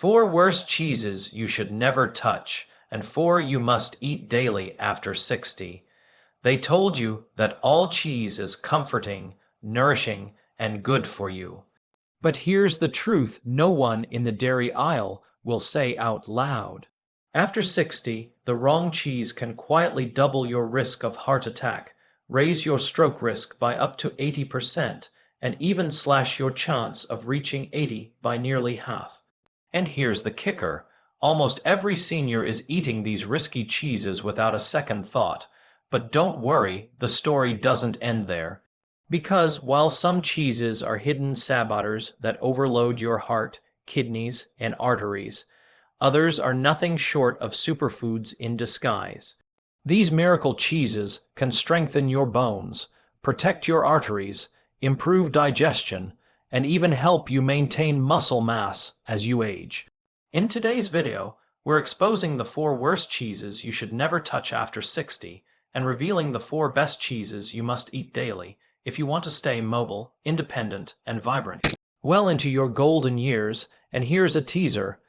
4 worst cheeses you should never touch, and 4 you must eat daily after 60. They told you that all cheese is comforting, nourishing, and good for you. But here's the truth no one in the dairy aisle will say out loud. After 60, the wrong cheese can quietly double your risk of heart attack, raise your stroke risk by up to 80%, and even slash your chance of reaching 80 by nearly half. And here's the kicker. Almost every senior is eating these risky cheeses without a second thought. But don't worry, the story doesn't end there. Because while some cheeses are hidden saboteurs that overload your heart, kidneys, and arteries, others are nothing short of superfoods in disguise. These miracle cheeses can strengthen your bones, protect your arteries, improve digestion, and even help you maintain muscle mass as you age. In today's video, we're exposing the 4 worst cheeses you should never touch after 60 and revealing the 4 best cheeses you must eat daily if you want to stay mobile, independent, and vibrant. Well into your golden years, and here's a teaser.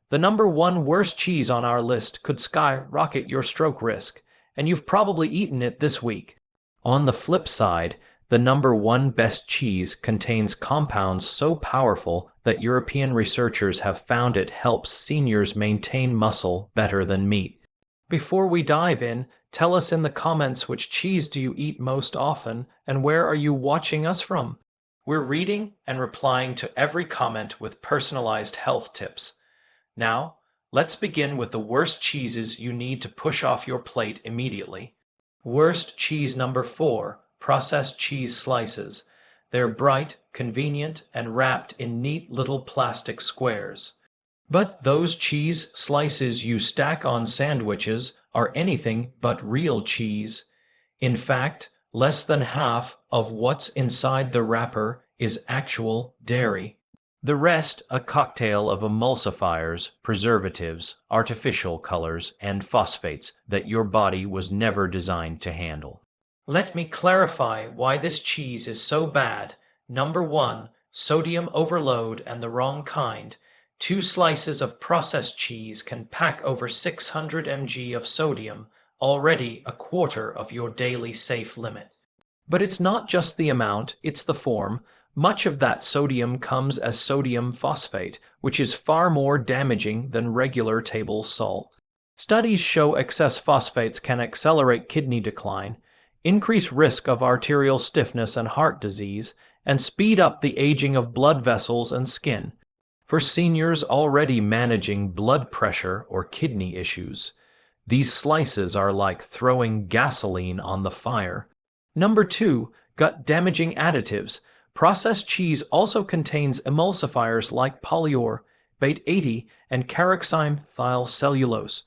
The number 1 worst cheese on our list could skyrocket your stroke risk, and you've probably eaten it this week. On the flip side, the number 1 best cheese contains compounds so powerful that European researchers have found it helps seniors maintain muscle better than meat. Before we dive in, tell us in the comments which cheese do you eat most often and where are you watching us from? We're reading and replying to every comment with personalized health tips. Now, let's begin with the worst cheeses you need to push off your plate immediately. Worst cheese number 4. Processed cheese slices. They're bright, convenient, and wrapped in neat little plastic squares. But those cheese slices you stack on sandwiches are anything but real cheese. In fact, less than half of what's inside the wrapper is actual dairy. The rest a cocktail of emulsifiers, preservatives, artificial colors, and phosphates that your body was never designed to handle. Let me clarify why this cheese is so bad. Number 1, sodium overload and the wrong kind. 2 slices of processed cheese can pack over 600 mg of sodium, already a quarter of your daily safe limit. But it's not just the amount, it's the form. Much of that sodium comes as sodium phosphate, which is far more damaging than regular table salt. Studies show excess phosphates can accelerate kidney decline, increase risk of arterial stiffness and heart disease, and speed up the aging of blood vessels and skin. For seniors already managing blood pressure or kidney issues, these slices are like throwing gasoline on the fire. Number 2, gut-damaging additives. Processed cheese also contains emulsifiers like polyur, beta-80, and carboxyme thiocellulose.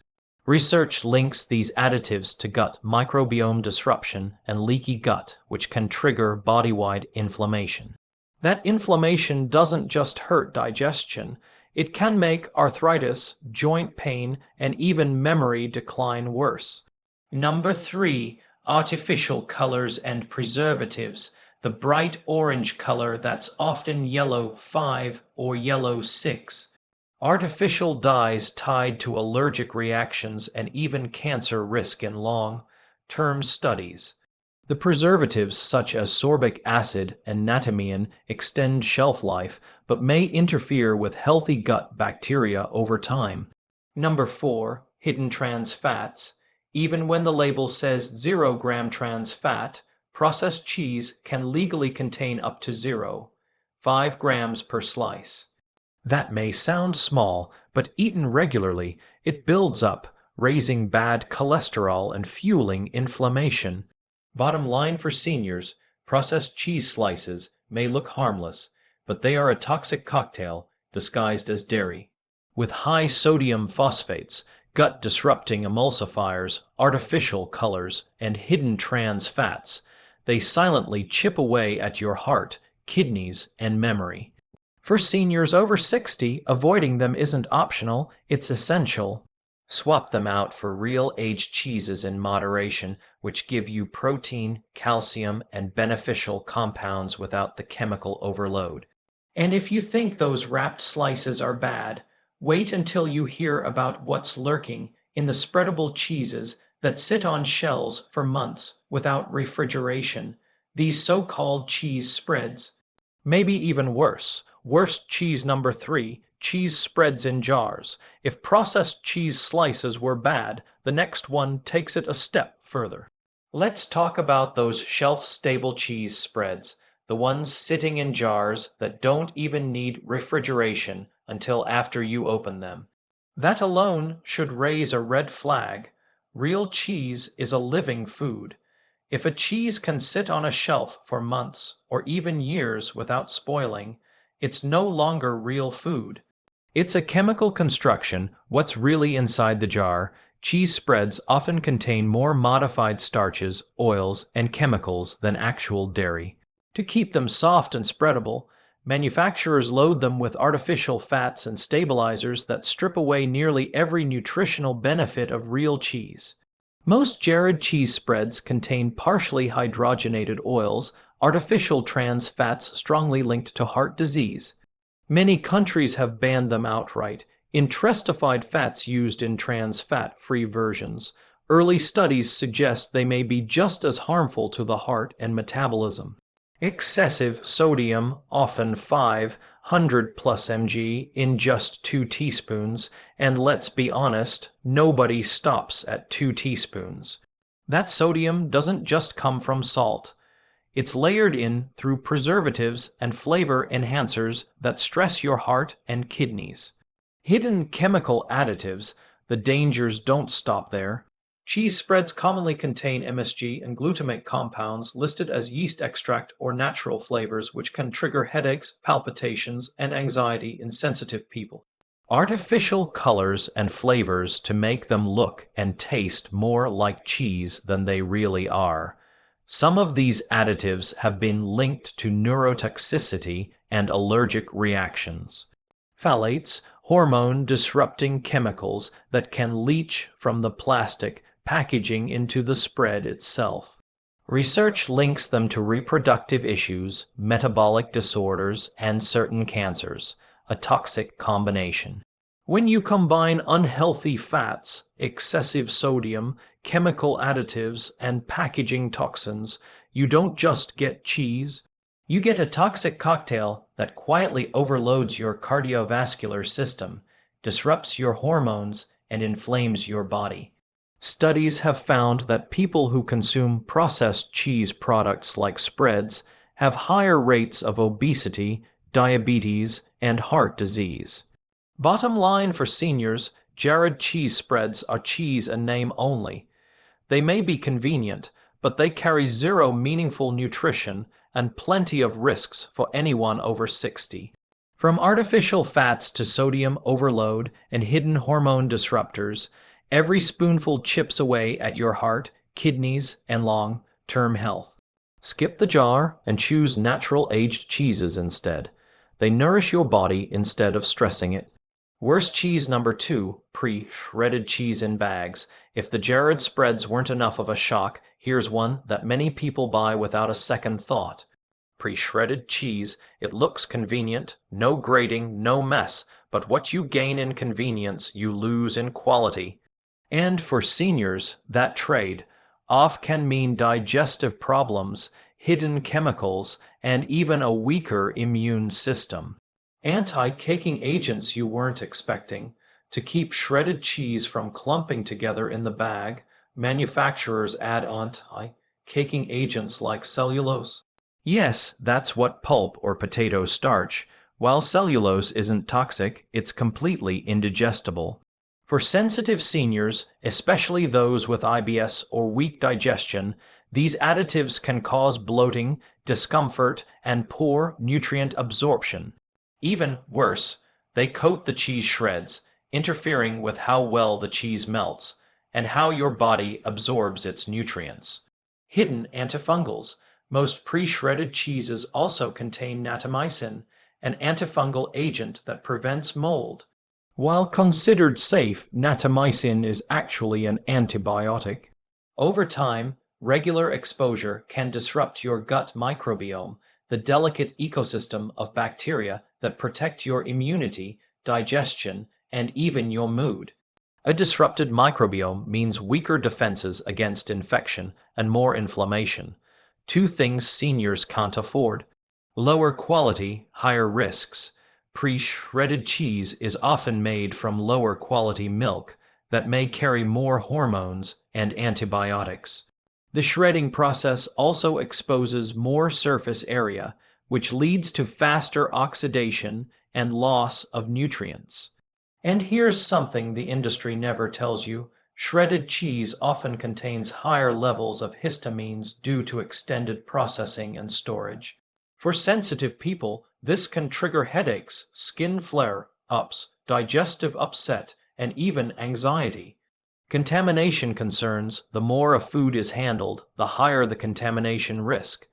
Research links these additives to gut microbiome disruption and leaky gut, which can trigger body-wide inflammation. That inflammation doesn't just hurt digestion, it can make arthritis, joint pain, and even memory decline worse. Number 3, artificial colors and preservatives. The bright orange color that's often yellow 5 or yellow 6. Artificial dyes tied to allergic reactions and even cancer risk in long-term studies. The preservatives such as sorbic acid and natamiin extend shelf life but may interfere with healthy gut bacteria over time. Number 4, hidden trans fats. Even when the label says 0-gram trans fat, processed cheese can legally contain up to 0.5 grams per slice. That may sound small, but eaten regularly, it builds up, raising bad cholesterol and fueling inflammation. Bottom line for seniors, processed cheese slices may look harmless, but they are a toxic cocktail disguised as dairy. With high sodium phosphates, gut-disrupting emulsifiers, artificial colors, and hidden trans fats, they silently chip away at your heart, kidneys, and memory. For seniors over 60, avoiding them isn't optional, it's essential. Swap them out for real aged cheeses in moderation, which give you protein, calcium, and beneficial compounds without the chemical overload. And if you think those wrapped slices are bad, Wait until you hear about what's lurking in the spreadable cheeses that sit on shelves for months without refrigeration, these so-called cheese spreads. Maybe even worse. Worst cheese number 3, cheese spreads in jars. If processed cheese slices were bad, the next one takes it a step further. Let's talk about those shelf-stable cheese spreads, the ones sitting in jars that don't even need refrigeration until after you open them. That alone should raise a red flag. Real cheese is a living food. If a cheese can sit on a shelf for months or even years without spoiling, it's no longer real food. It's a chemical construction. What's really inside the jar? Cheese spreads often contain more modified starches, oils, and chemicals than actual dairy. To keep them soft and spreadable, manufacturers load them with artificial fats and stabilizers that strip away nearly every nutritional benefit of real cheese. Most Jared cheese spreads contain partially hydrogenated oils, artificial trans fats strongly linked to heart disease. Many countries have banned them outright. In trestified fats used in trans fat-free versions, early studies suggest they may be just as harmful to the heart and metabolism. Excessive sodium, often 500 plus mg in just 2 teaspoons, and let's be honest, nobody stops at 2 teaspoons. That sodium doesn't just come from salt. It's layered in through preservatives and flavor enhancers that stress your heart and kidneys. Hidden chemical additives, the dangers don't stop there. Cheese spreads commonly contain MSG and glutamate compounds listed as yeast extract or natural flavors which can trigger headaches, palpitations, and anxiety in sensitive people. Artificial colors and flavors to make them look and taste more like cheese than they really are. Some of these additives have been linked to neurotoxicity and allergic reactions. Phthalates, hormone-disrupting chemicals that can leach from the plastic packaging into the spread itself. Research links them to reproductive issues, metabolic disorders, and certain cancers, a toxic combination. When you combine unhealthy fats, excessive sodium, chemical additives, and packaging toxins, you don't just get cheese. You get a toxic cocktail that quietly overloads your cardiovascular system, disrupts your hormones, and inflames your body. Studies have found that people who consume processed cheese products like spreads have higher rates of obesity, diabetes, and heart disease. Bottom line for seniors, Jared cheese spreads are cheese in name only. They may be convenient, but they carry zero meaningful nutrition and plenty of risks for anyone over 60. From artificial fats to sodium overload and hidden hormone disruptors, every spoonful chips away at your heart, kidneys, and long-term health. Skip the jar and choose natural aged cheeses instead. They nourish your body instead of stressing it. Worst cheese number 2, pre-shredded cheese in bags. If the Jared spreads weren't enough of a shock, here's one that many people buy without a second thought. Pre-shredded cheese, it looks convenient, no grating, no mess, but what you gain in convenience, you lose in quality. And for seniors, that trade-off can mean digestive problems, hidden chemicals, and even a weaker immune system. Anti-caking agents you weren't expecting. To keep shredded cheese from clumping together in the bag, manufacturers add anti-caking agents like cellulose. Yes, that's what pulp or potato starch. While cellulose isn't toxic, it's completely indigestible. For sensitive seniors, especially those with IBS or weak digestion, these additives can cause bloating, discomfort, and poor nutrient absorption. Even worse, they coat the cheese shreds, interfering with how well the cheese melts and how your body absorbs its nutrients. Hidden antifungals. Most pre-shredded cheeses also contain natamycin, an antifungal agent that prevents mold. While considered safe, natamycin is actually an antibiotic. Over time, regular exposure can disrupt your gut microbiome, the delicate ecosystem of bacteria that protect your immunity, digestion, and even your mood. A disrupted microbiome means weaker defenses against infection and more inflammation. Two things seniors can't afford. Lower quality, higher risks. Pre-shredded cheese is often made from lower quality milk that may carry more hormones and antibiotics. The shredding process also exposes more surface area, which leads to faster oxidation and loss of nutrients. And here's something the industry never tells you. Shredded cheese often contains higher levels of histamines due to extended processing and storage. For sensitive people, this can trigger headaches, skin flare-ups, digestive upset, and even anxiety. Contamination concerns: the more a food is handled, the higher the contamination risk.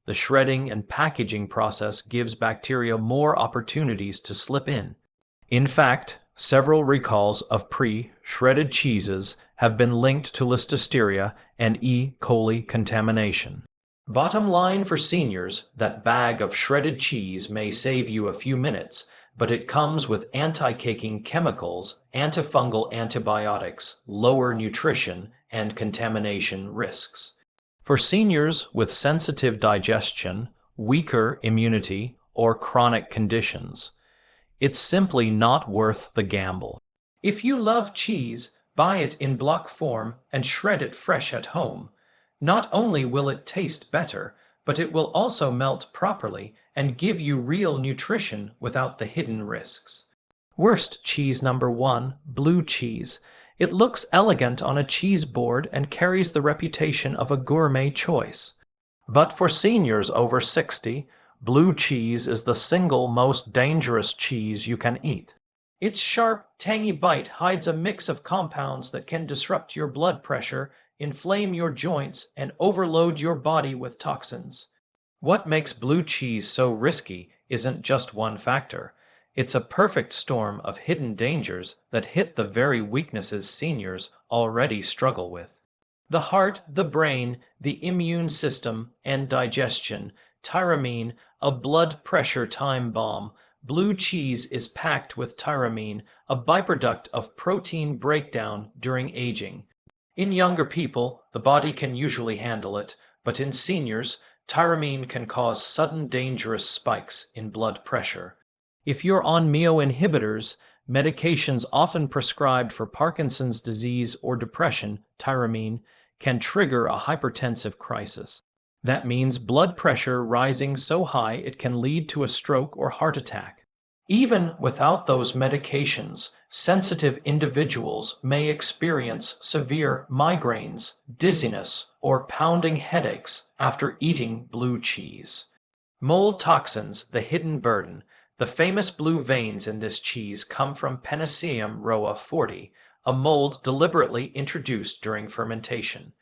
The shredding and packaging process gives bacteria more opportunities to slip in. In fact, several recalls of pre-shredded cheeses have been linked to Listeria and E. coli contamination. Bottom line for seniors, that bag of shredded cheese may save you a few minutes, but it comes with anti-caking chemicals, antifungal antibiotics, lower nutrition, and contamination risks. For seniors with sensitive digestion, weaker immunity, or chronic conditions, it's simply not worth the gamble. If you love cheese, buy it in block form and shred it fresh at home. Not only will it taste better, but it will also melt properly and give you real nutrition without the hidden risks. Worst cheese number 1, blue cheese. It looks elegant on a cheese board and carries the reputation of a gourmet choice. But for seniors over 60, blue cheese is the single most dangerous cheese you can eat. Its sharp, tangy bite hides a mix of compounds that can disrupt your blood pressure, inflame your joints, and overload your body with toxins. What makes blue cheese so risky isn't just one factor. It's a perfect storm of hidden dangers that hit the very weaknesses seniors already struggle with. The heart, the brain, the immune system, and digestion. Tyramine, a blood pressure time bomb. Blue cheese is packed with tyramine, a byproduct of protein breakdown during aging. In younger people, the body can usually handle it, but in seniors, tyramine can cause sudden dangerous spikes in blood pressure. If you're on MIO inhibitors, medications often prescribed for Parkinson's disease or depression, tyramine, can trigger a hypertensive crisis. That means blood pressure rising so high it can lead to a stroke or heart attack. Even without those medications, sensitive individuals may experience severe migraines, dizziness, or pounding headaches after eating blue cheese. Mold toxins, the hidden burden. The famous blue veins in this cheese come from Penicillium roa 40, a mold deliberately introduced during fermentation.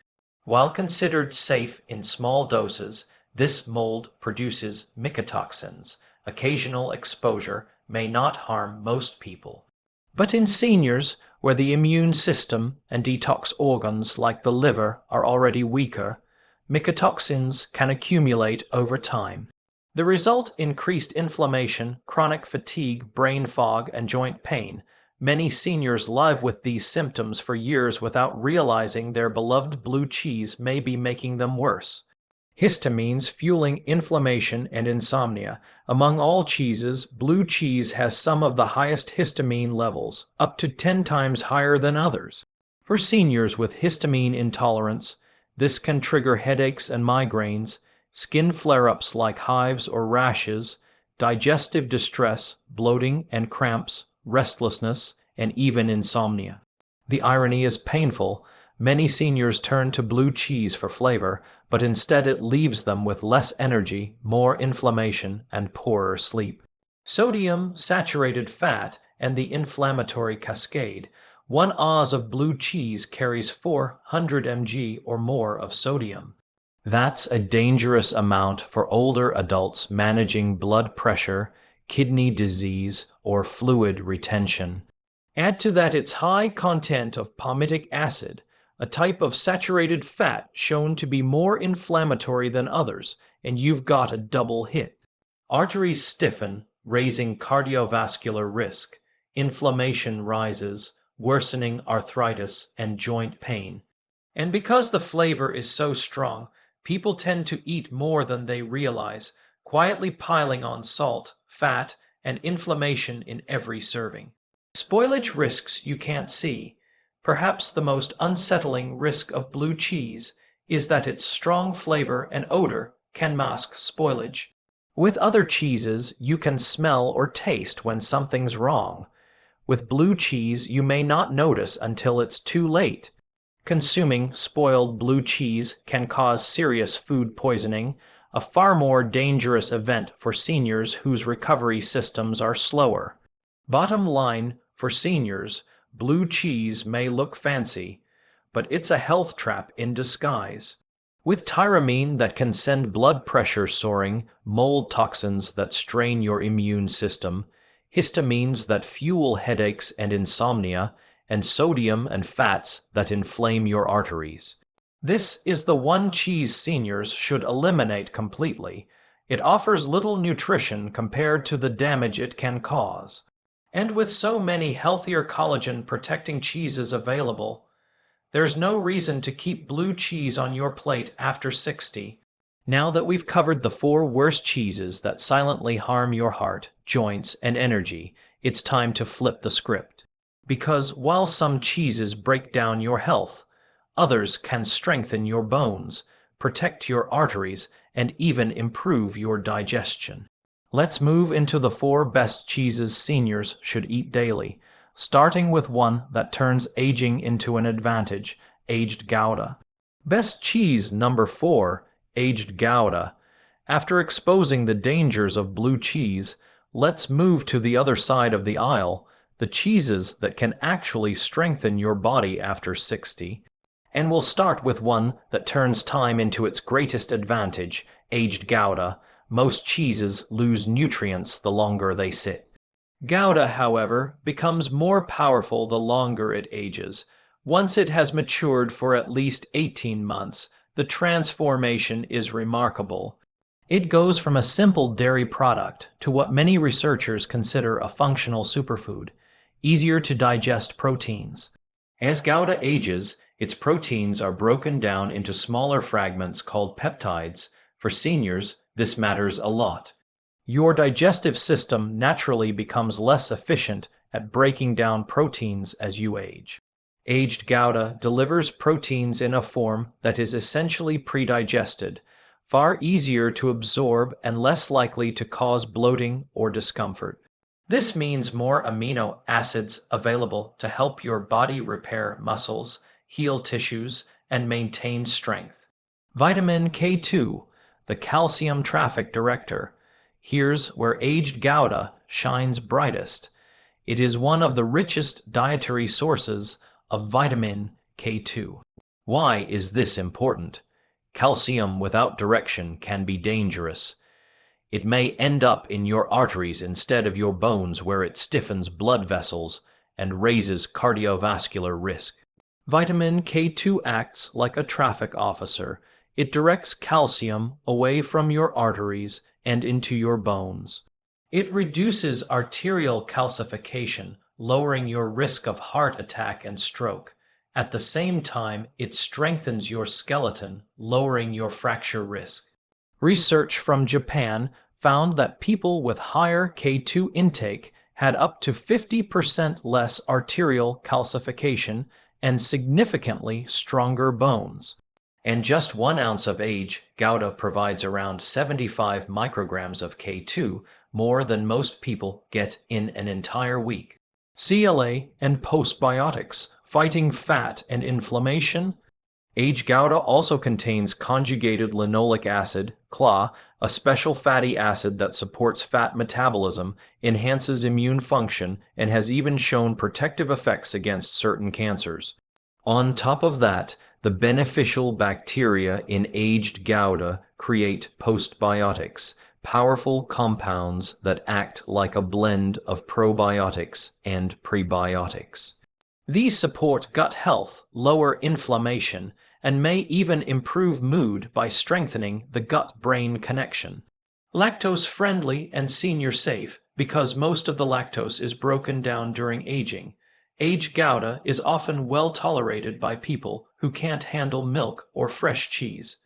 While considered safe in small doses, this mold produces mycotoxins. Occasional exposure may not harm most people. But in seniors, where the immune system and detox organs like the liver are already weaker, mycotoxins can accumulate over time. The result: increased inflammation, chronic fatigue, brain fog, and joint pain. Many seniors live with these symptoms for years without realizing their beloved blue cheese may be making them worse. Histamines fueling inflammation and insomnia. Among all cheeses, blue cheese has some of the highest histamine levels, up to 10 times higher than others. For seniors with histamine intolerance, this can trigger headaches and migraines, skin flare-ups like hives or rashes, digestive distress, bloating and cramps, restlessness, and even insomnia. The irony is painful. Many seniors turn to blue cheese for flavor, but instead it leaves them with less energy, more inflammation, and poorer sleep. Sodium, saturated fat, and the inflammatory cascade. 1 oz of blue cheese carries 400 mg or more of sodium. That's a dangerous amount for older adults managing blood pressure, kidney disease, or fluid retention. Add to that its high content of palmitic acid, a type of saturated fat shown to be more inflammatory than others, and you've got a double hit. Arteries stiffen, raising cardiovascular risk. inflammation rises, worsening arthritis and joint pain. And because the flavor is so strong, people tend to eat more than they realize, quietly piling on salt, fat, and inflammation in every serving. Spoilage risks you can't see. Perhaps the most unsettling risk of blue cheese is that its strong flavor and odor can mask spoilage. With other cheeses, you can smell or taste when something's wrong. With blue cheese, you may not notice until it's too late. Consuming spoiled blue cheese can cause serious food poisoning, a far more dangerous event for seniors whose recovery systems are slower. Bottom line, for seniors, blue cheese may look fancy, but it's a health trap in disguise. With tyramine that can send blood pressure soaring, mold toxins that strain your immune system, histamines that fuel headaches and insomnia, and sodium and fats that inflame your arteries. This is the one cheese seniors should eliminate completely. It offers little nutrition compared to the damage it can cause. And with so many healthier collagen-protecting cheeses available, there's no reason to keep blue cheese on your plate after 60. Now that we've covered the 4 worst cheeses that silently harm your heart, joints, and energy, it's time to flip the script. Because while some cheeses break down your health, others can strengthen your bones, protect your arteries, and even improve your digestion. Let's move into the 4 best cheeses seniors should eat daily, starting with one that turns aging into an advantage, aged Gouda. Best cheese number 4, aged Gouda. After exposing the dangers of blue cheese, let's move to the other side of the aisle, the cheeses that can actually strengthen your body after 60. And we'll start with one that turns time into its greatest advantage, aged Gouda. Most cheeses lose nutrients the longer they sit. Gouda, however, becomes more powerful the longer it ages. Once it has matured for at least 18 months, the transformation is remarkable. It goes from a simple dairy product to what many researchers consider a functional superfood, easier to digest proteins. As Gouda ages, its proteins are broken down into smaller fragments called peptides. For seniors, this matters a lot. Your digestive system naturally becomes less efficient at breaking down proteins as you age. Aged Gouda delivers proteins in a form that is essentially pre-digested, far easier to absorb and less likely to cause bloating or discomfort. This means more amino acids available to help your body repair muscles, heal tissues, and maintain strength. Vitamin K2, the calcium traffic director. Here's where aged Gouda shines brightest. It is one of the richest dietary sources of vitamin K2. Why is this important? Calcium without direction can be dangerous. It may end up in your arteries instead of your bones, where it stiffens blood vessels and raises cardiovascular risk. Vitamin K2 acts like a traffic officer. It directs calcium away from your arteries and into your bones. It reduces arterial calcification, lowering your risk of heart attack and stroke. At the same time, it strengthens your skeleton, lowering your fracture risk. Research from Japan found that people with higher K2 intake had up to 50% less arterial calcification and significantly stronger bones. And just 1 ounce of aged Gouda provides around 75 micrograms of K2, more than most people get in an entire week. CLA and postbiotics, fighting fat and inflammation. Aged Gouda also contains conjugated linoleic acid, CLA, a special fatty acid that supports fat metabolism, enhances immune function, and has even shown protective effects against certain cancers. On top of that, the beneficial bacteria in aged Gouda create postbiotics, powerful compounds that act like a blend of probiotics and prebiotics. These support gut health, lower inflammation, and may even improve mood by strengthening the gut-brain connection. Lactose-friendly and senior-safe because most of the lactose is broken down during aging. Aged Gouda is often well tolerated by people who can't handle milk or fresh cheese.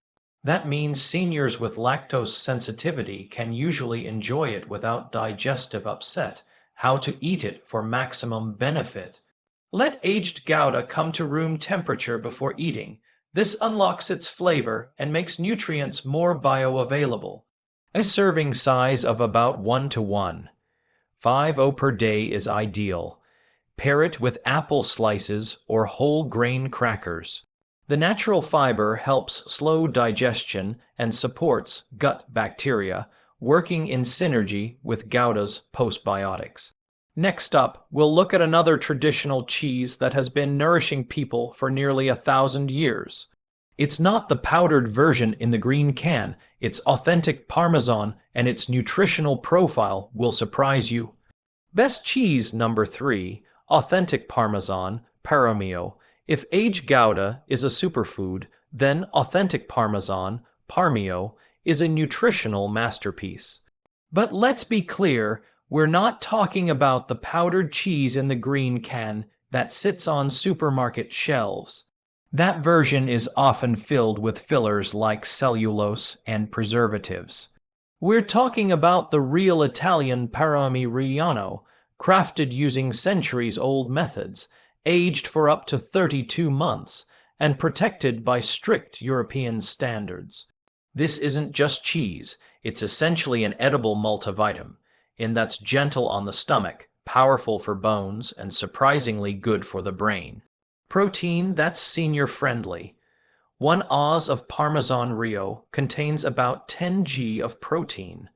That means seniors with lactose sensitivity can usually enjoy it without digestive upset. How to eat it for maximum benefit. Let aged Gouda come to room temperature before eating. This unlocks its flavor and makes nutrients more bioavailable. A serving size of about 1:1. 5 per day is ideal. Pair it with apple slices or whole grain crackers. The natural fiber helps slow digestion and supports gut bacteria, working in synergy with Gouda's postbiotics. Next up, we'll look at another traditional cheese that has been nourishing people for nearly 1,000 years. It's not the powdered version in the green can, it's authentic Parmesan, and its nutritional profile will surprise you. Best cheese number 3, authentic Parmesan, Paramio. If aged Gouda is a superfood, then authentic Parmesan, Parmio, is a nutritional masterpiece. But let's be clear, we're not talking about the powdered cheese in the green can that sits on supermarket shelves. That version is often filled with fillers like cellulose and preservatives. We're talking about the real Italian Parmigiano, crafted using centuries-old methods, aged for up to 32 months, and protected by strict European standards. This isn't just cheese, it's essentially an edible multivitamin, in that's gentle on the stomach, powerful for bones, and surprisingly good for the brain. Protein that's senior-friendly. 1 oz of Parmesan Rio contains about 10 g of protein.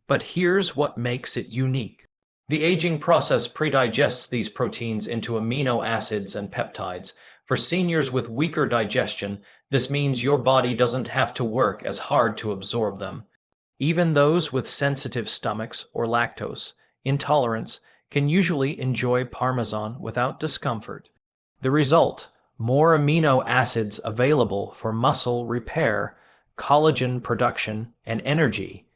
But here's what makes it unique. The aging process predigests these proteins into amino acids and peptides. For seniors with weaker digestion, this means your body doesn't have to work as hard to absorb them. Even those with sensitive stomachs or lactose intolerance can usually enjoy Parmesan without discomfort. The result, more amino acids available for muscle repair, collagen production, and energy.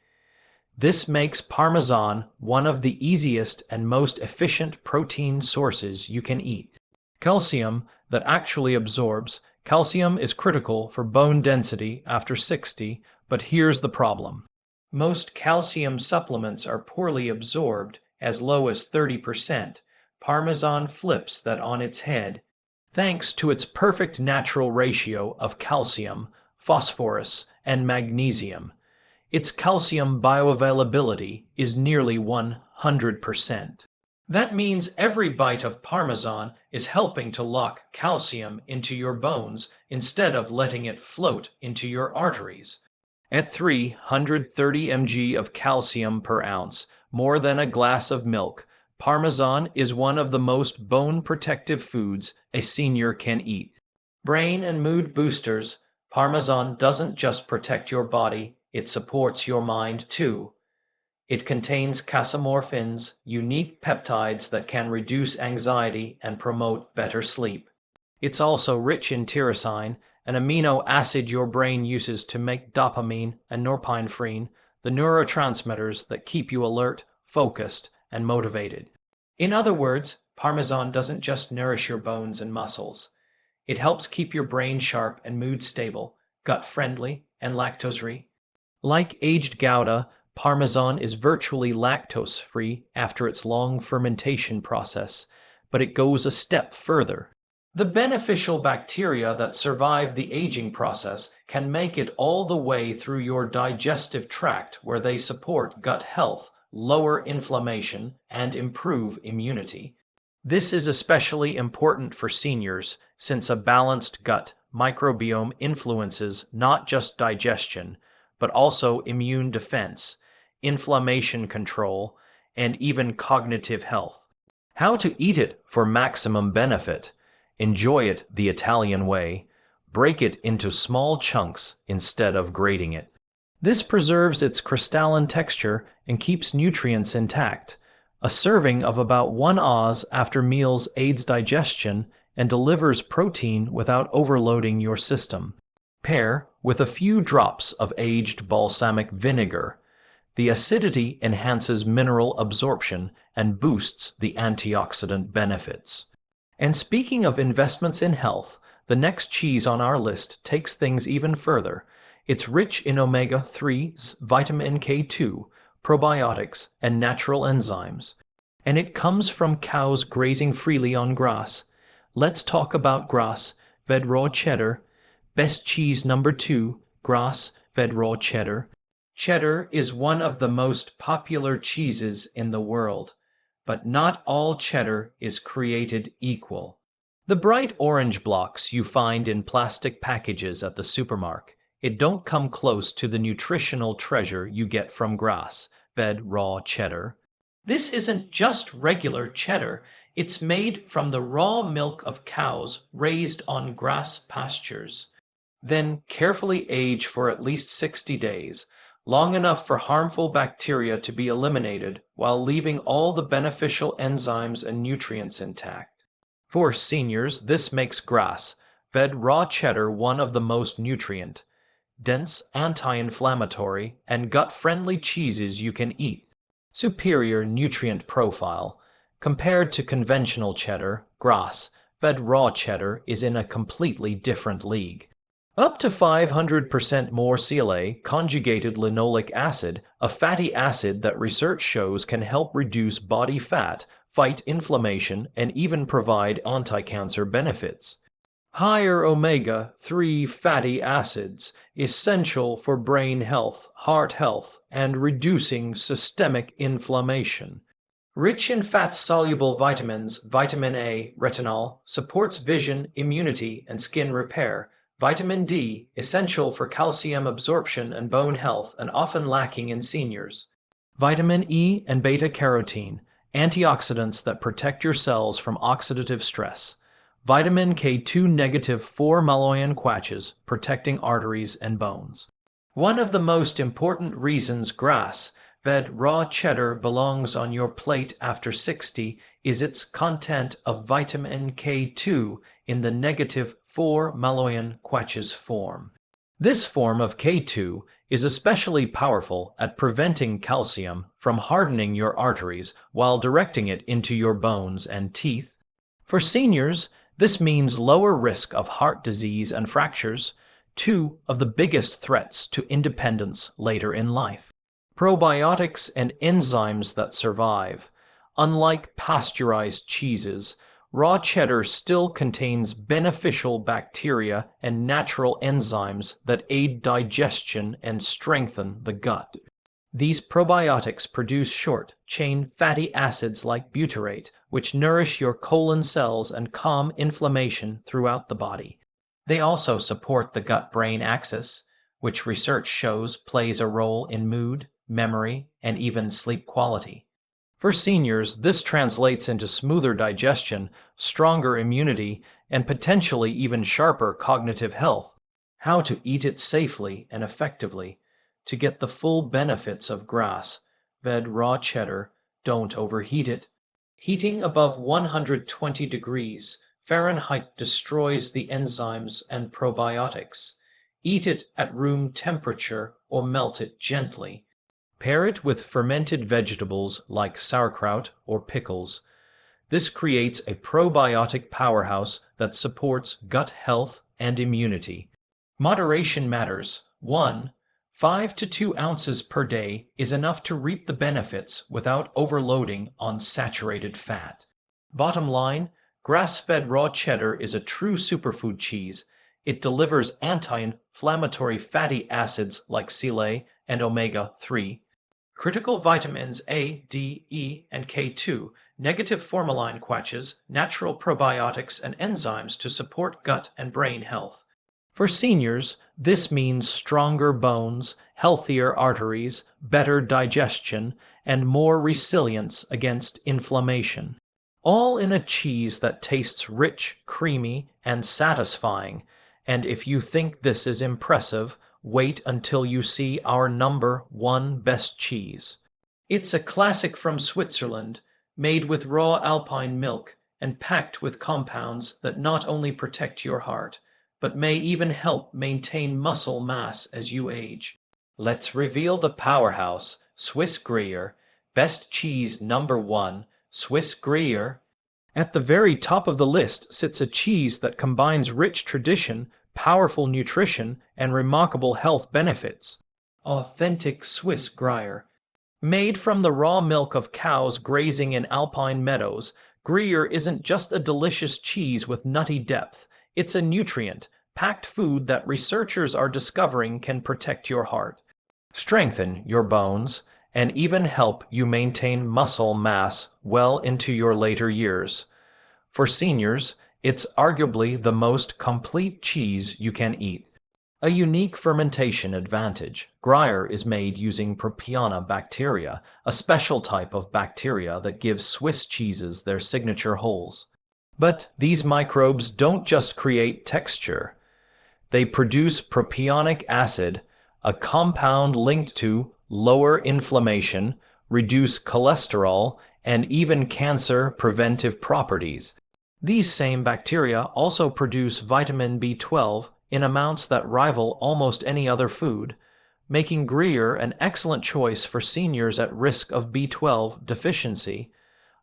This makes Parmesan one of the easiest and most efficient protein sources you can eat. Calcium that actually absorbs. Calcium is critical for bone density after 60, but here's the problem. Most calcium supplements are poorly absorbed, as low as 30%. Parmesan flips that on its head. Thanks to its perfect natural ratio of calcium, phosphorus, and magnesium. Its calcium bioavailability is nearly 100%. That means every bite of Parmesan is helping to lock calcium into your bones instead of letting it float into your arteries. At 330 mg of calcium per ounce, more than a glass of milk, Parmesan is one of the most bone-protective foods a senior can eat. Brain and mood boosters. Parmesan doesn't just protect your body, it supports your mind too. It contains casomorphins, unique peptides that can reduce anxiety and promote better sleep. It's also rich in tyrosine, an amino acid your brain uses to make dopamine and norepinephrine, the neurotransmitters that keep you alert, focused, and motivated. In other words, Parmesan doesn't just nourish your bones and muscles. It helps keep your brain sharp and mood stable, gut-friendly, and lactose-free. Like aged Gouda, Parmesan is virtually lactose-free after its long fermentation process, but it goes a step further. The beneficial bacteria that survive the aging process can make it all the way through your digestive tract, where they support gut health, lower inflammation, and improve immunity. This is especially important for seniors, since a balanced gut microbiome influences not just digestion, but also immune defense, inflammation control, and even cognitive health. How to eat it for maximum benefit. Enjoy it the Italian way. Break it into small chunks instead of grating it. This preserves its crystalline texture and keeps nutrients intact. A serving of about 1 oz after meals aids digestion and delivers protein without overloading your system. Pair with a few drops of aged balsamic vinegar. The acidity enhances mineral absorption and boosts the antioxidant benefits. And speaking of investments in health, the next cheese on our list takes things even further. It's rich in omega-3s, vitamin K2, probiotics, and natural enzymes. And it comes from cows grazing freely on grass. Let's talk about grass-fed raw cheddar. Best cheese number 2, grass-fed raw cheddar. Cheddar is one of the most popular cheeses in the world, but not all cheddar is created equal. The bright orange blocks you find in plastic packages at the supermarket, it don't come close to the nutritional treasure you get from grass-fed raw cheddar. This isn't just regular cheddar, it's made from the raw milk of cows raised on grass pastures. Then carefully aged for at least 60 days, long enough for harmful bacteria to be eliminated while leaving all the beneficial enzymes and nutrients intact. For seniors, this makes grass-fed raw cheddar one of the most nutrient-dense, anti-inflammatory, and gut-friendly cheeses you can eat. Superior nutrient profile. Compared to conventional cheddar, grass-fed raw cheddar is in a completely different league. Up to 500% more CLA, conjugated linoleic acid, a fatty acid that research shows can help reduce body fat, fight inflammation, and even provide anti-cancer benefits. Higher omega-3 fatty acids, essential for brain health, heart health, and reducing systemic inflammation. Rich in fat-soluble vitamins, vitamin A, retinol, supports vision, immunity, and skin repair. Vitamin D, essential for calcium absorption and bone health and often lacking in seniors. Vitamin E and beta-carotene, antioxidants that protect your cells from oxidative stress. Vitamin K2 negative 4 malloyan quatches, protecting arteries and bones. One of the most important reasons grass-fed raw cheddar belongs on your plate after 60 is its content of vitamin K2 in the negative 4 malloyan quatches form. This form of K2 is especially powerful at preventing calcium from hardening your arteries while directing it into your bones and teeth. For seniors, this means lower risk of heart disease and fractures, two of the biggest threats to independence later in life. Probiotics and enzymes that survive. Unlike pasteurized cheeses, raw cheddar still contains beneficial bacteria and natural enzymes that aid digestion and strengthen the gut. These probiotics produce short-chain fatty acids like butyrate, which nourish your colon cells and calm inflammation throughout the body. They also support the gut-brain axis, which research shows plays a role in mood, memory, and even sleep quality. For seniors, this translates into smoother digestion, stronger immunity, and potentially even sharper cognitive health. How to eat it safely and effectively. To get the full benefits of grass-fed raw cheddar, don't overheat it. Heating above 120 degrees Fahrenheit destroys the enzymes and probiotics. Eat it at room temperature or melt it gently. Pair it with fermented vegetables like sauerkraut or pickles. This creates a probiotic powerhouse that supports gut health and immunity. Moderation matters. 5 to 2 ounces per day is enough to reap the benefits without overloading on saturated fat. Bottom line, grass-fed raw cheddar is a true superfood cheese. It delivers anti-inflammatory fatty acids like CLA and omega-3, critical vitamins A, D, E, and K2, negative 4 malloyan quatches, natural probiotics and enzymes to support gut and brain health. For seniors, this means stronger bones, healthier arteries, better digestion, and more resilience against inflammation. All in a cheese that tastes rich, creamy, and satisfying. And if you think this is impressive, wait until you see our number 1 best cheese. It's a classic from Switzerland, made with raw alpine milk and packed with compounds that not only protect your heart, but may even help maintain muscle mass as you age. Let's reveal the powerhouse, Swiss Gruyere. Best cheese number 1, Swiss Gruyere. At the very top of the list sits a cheese that combines rich tradition, powerful nutrition, and remarkable health benefits. Authentic Swiss Gruyere. Made from the raw milk of cows grazing in alpine meadows, Gruyere isn't just a delicious cheese with nutty depth. It's a nutrient-packed food that researchers are discovering can protect your heart, strengthen your bones, and even help you maintain muscle mass well into your later years. For seniors, it's arguably the most complete cheese you can eat. A unique fermentation advantage. Gruyere is made using Propiona bacteria, a special type of bacteria that gives Swiss cheeses their signature holes. But these microbes don't just create texture. They produce propionic acid, a compound linked to lower inflammation, reduce cholesterol, and even cancer preventive properties. These same bacteria also produce vitamin B12 in amounts that rival almost any other food, making Gruyere an excellent choice for seniors at risk of B12 deficiency,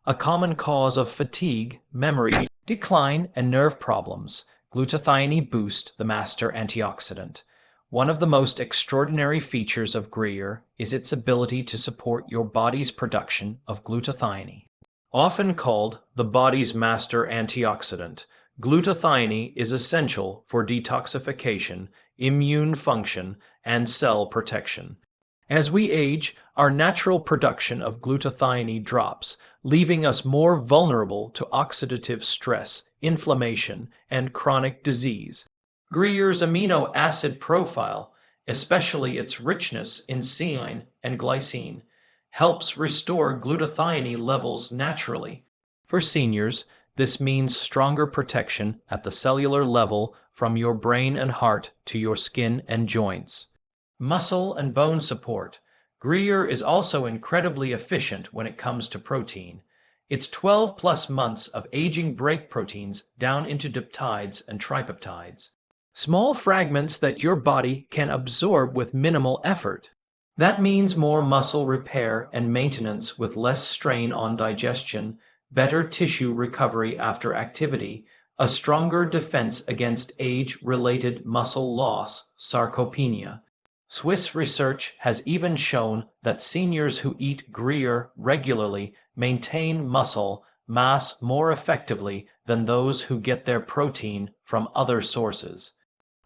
a common cause of fatigue, memory decline, and nerve problems. Glutathione boost, the master antioxidant. One of the most extraordinary features of Gruyere is its ability to support your body's production of glutathione. Often called the body's master antioxidant, glutathione is essential for detoxification, immune function, and cell protection. As we age, our natural production of glutathione drops, leaving us more vulnerable to oxidative stress, inflammation, and chronic disease. Gruyère's amino acid profile, especially its richness in cein and glycine, helps restore glutathione levels naturally. For seniors, this means stronger protection at the cellular level from your brain and heart to your skin and joints. Muscle and bone support. Gruyere is also incredibly efficient when it comes to protein. Its 12+ months of aging break proteins down into dipeptides and tripeptides, small fragments that your body can absorb with minimal effort. That means more muscle repair and maintenance with less strain on digestion, better tissue recovery after activity, a stronger defense against age-related muscle loss, sarcopenia. Swiss research has even shown that seniors who eat Gruyere regularly maintain muscle mass more effectively than those who get their protein from other sources.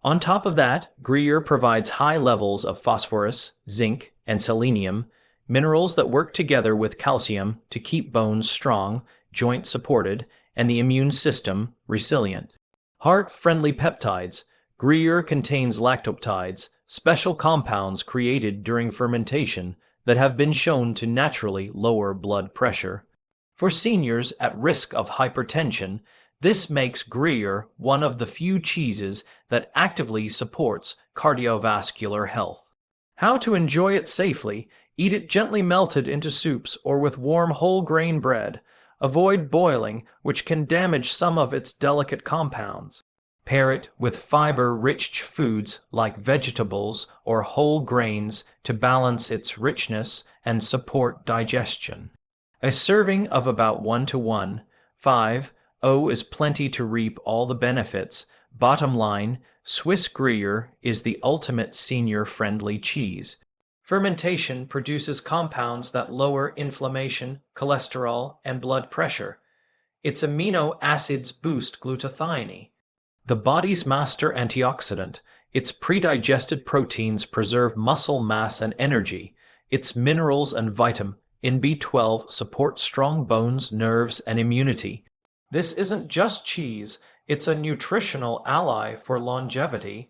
On top of that, Gruyere provides high levels of phosphorus, zinc, and selenium, minerals that work together with calcium to keep bones strong, joint supported, and the immune system resilient. Heart-friendly peptides. Gruyere contains lactopeptides, special compounds created during fermentation that have been shown to naturally lower blood pressure. For seniors at risk of hypertension, this makes Gruyere one of the few cheeses that actively supports cardiovascular health. How to enjoy it safely. Eat it gently melted into soups or with warm whole grain bread. Avoid boiling, which can damage some of its delicate compounds. Pair it with fiber-rich foods like vegetables or whole grains to balance its richness and support digestion. A serving of about 1:1, 5:0 is plenty to reap all the benefits. Bottom line, Swiss Gruyere is the ultimate senior-friendly cheese. Fermentation produces compounds that lower inflammation, cholesterol, and blood pressure. Its amino acids boost glutathione, the body's master antioxidant. Its pre-digested proteins preserve muscle mass and energy. Its minerals and vitamin B12 support strong bones, nerves, and immunity. This isn't just cheese, it's a nutritional ally for longevity.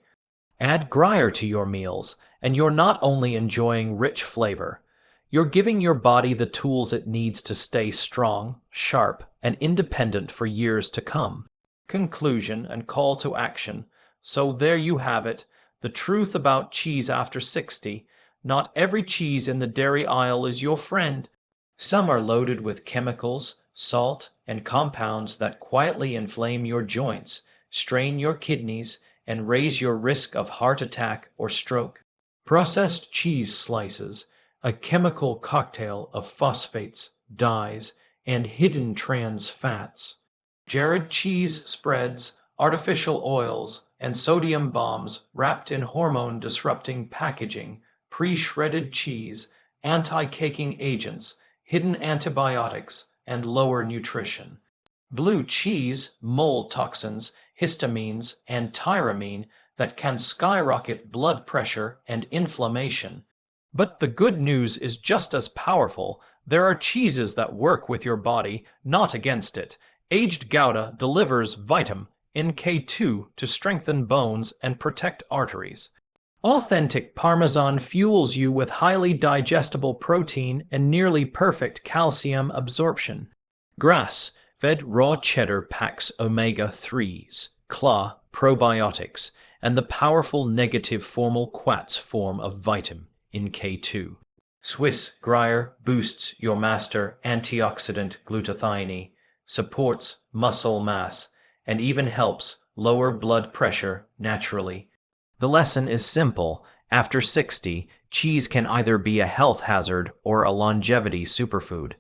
Add Gruyere to your meals, and you're not only enjoying rich flavor, you're giving your body the tools it needs to stay strong, sharp, and independent for years to come. Conclusion and call to action. So there you have it, the truth about cheese after 60. Not every cheese in the dairy aisle is your friend. Some are loaded with chemicals, salt, and compounds that quietly inflame your joints, strain your kidneys, and raise your risk of heart attack or stroke. Processed cheese slices. a chemical cocktail of phosphates, dyes, and hidden trans fats. Jared cheese spreads, artificial oils, and sodium bombs wrapped in hormone-disrupting packaging, pre-shredded cheese, anti-caking agents, hidden antibiotics, and lower nutrition. Blue cheese, mole toxins, histamines, and tyramine that can skyrocket blood pressure and inflammation. But the good news is just as powerful. There are cheeses that work with your body, not against it. Aged Gouda delivers vitamin NK2 to strengthen bones and protect arteries. Authentic Parmesan fuels you with highly digestible protein and nearly perfect calcium absorption. Grass-fed raw cheddar packs omega-3s, CLA, probiotics, and the powerful negative formal quartz form of vitamin NK2. Swiss Gruyere boosts your master antioxidant glutathione, supports muscle mass, and even helps lower blood pressure naturally. The lesson is simple. After 60, cheese can either be a health hazard or a longevity superfood.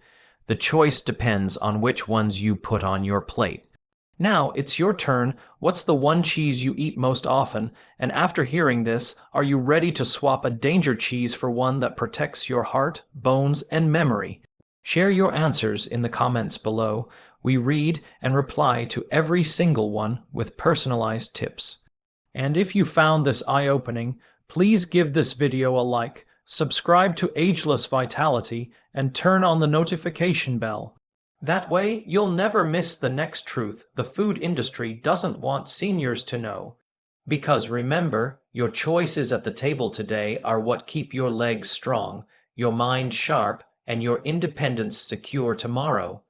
The choice depends on which ones you put on your plate. Now it's your turn. What's the one cheese you eat most often? And after hearing this, are you ready to swap a danger cheese for one that protects your heart, bones, and memory? Share your answers in the comments below. We read and reply to every single one with personalized tips. And if you found this eye-opening, please give this video a like, subscribe to Ageless Vitality, and turn on the notification bell. That way, you'll never miss the next truth the food industry doesn't want seniors to know. Because remember, your choices at the table today are what keep your legs strong, your mind sharp, and your independence secure tomorrow.